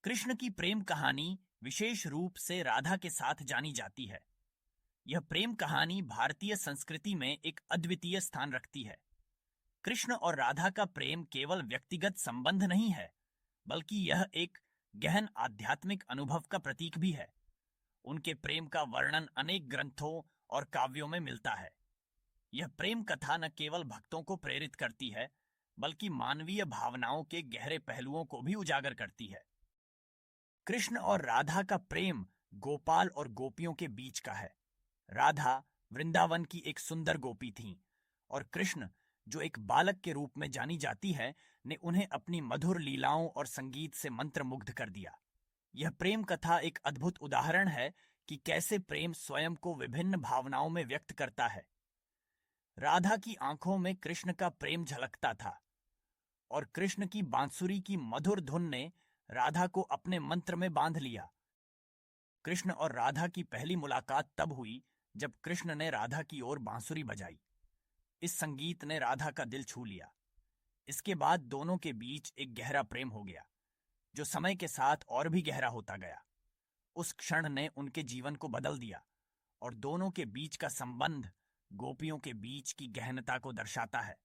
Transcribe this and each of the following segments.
कृष्ण की प्रेम कहानी विशेष रूप से राधा के साथ जानी जाती है। यह प्रेम कहानी भारतीय संस्कृति में एक अद्वितीय स्थान रखती है। कृष्ण और राधा का प्रेम केवल व्यक्तिगत संबंध नहीं है, बल्कि यह एक गहन आध्यात्मिक अनुभव का प्रतीक भी है। उनके प्रेम का वर्णन अनेक ग्रंथों और काव्यों में मिलता है। यह प्रेम कथा न केवल भक्तों को प्रेरित करती है, बल्कि मानवीय भावनाओं के गहरे पहलुओं को भी उजागर करती है। कृष्ण और राधा का प्रेम गोपाल और गोपियों के बीच का है। राधा वृंदावन की एक सुंदर गोपी थीं और कृष्ण, जो एक बालक के रूप में जानी जाती है, ने उन्हें अपनी मधुर लीलाओं और संगीत से मंत्रमुग्ध कर दिया। यह प्रेम कथा एक अद्भुत उदाहरण है कि कैसे प्रेम स्वयं को विभिन्न भावनाओं में व्यक्त करता है। राधा की आंखों में कृष्ण का प्रेम झलकता था और कृष्ण की बांसुरी की मधुर धुन ने राधा को अपने मंत्र में बांध लिया। कृष्ण और राधा की पहली मुलाकात तब हुई जब कृष्ण ने राधा की ओर बांसुरी बजाई। इस संगीत ने राधा का दिल छू लिया। इसके बाद दोनों के बीच एक गहरा प्रेम हो गया, जो समय के साथ और भी गहरा होता गया। उस क्षण ने उनके जीवन को बदल दिया और दोनों के बीच का संबंध गोपियों के बीच की गहनता को दर्शाता है।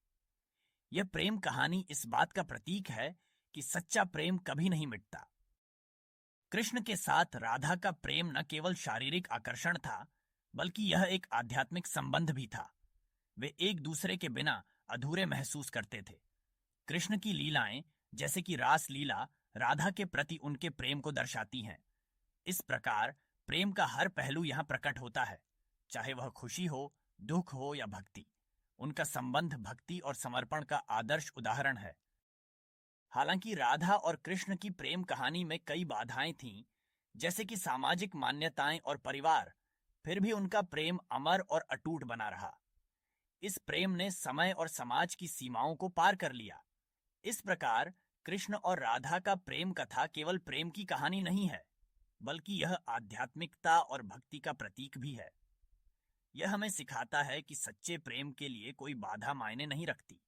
यह प्रेम कहानी इस बात का प्रतीक है कि सच्चा प्रेम कभी नहीं मिटता। कृष्ण के साथ राधा का प्रेम न केवल शारीरिक आकर्षण था, बल्कि यह एक आध्यात्मिक संबंध भी था। वे एक दूसरे के बिना अधूरे महसूस करते थे। कृष्ण की लीलाएं, जैसे कि रास लीला, राधा के प्रति उनके प्रेम को दर्शाती हैं। इस प्रकार प्रेम का हर पहलू यहाँ प्रकट होता है, चाहे वह खुशी हो, दुख हो या भक्ति। उनका संबंध भक्ति और समर्पण का आदर्श उदाहरण है। हालांकि राधा और कृष्ण की प्रेम कहानी में कई बाधाएं थीं, जैसे कि सामाजिक मान्यताएं और परिवार, फिर भी उनका प्रेम अमर और अटूट बना रहा। इस प्रेम ने समय और समाज की सीमाओं को पार कर लिया। इस प्रकार कृष्ण और राधा का प्रेम कथा केवल प्रेम की कहानी नहीं है, बल्कि यह आध्यात्मिकता और भक्ति का प्रतीक भी है। यह हमें सिखाता है कि सच्चे प्रेम के लिए कोई बाधा मायने नहीं रखती।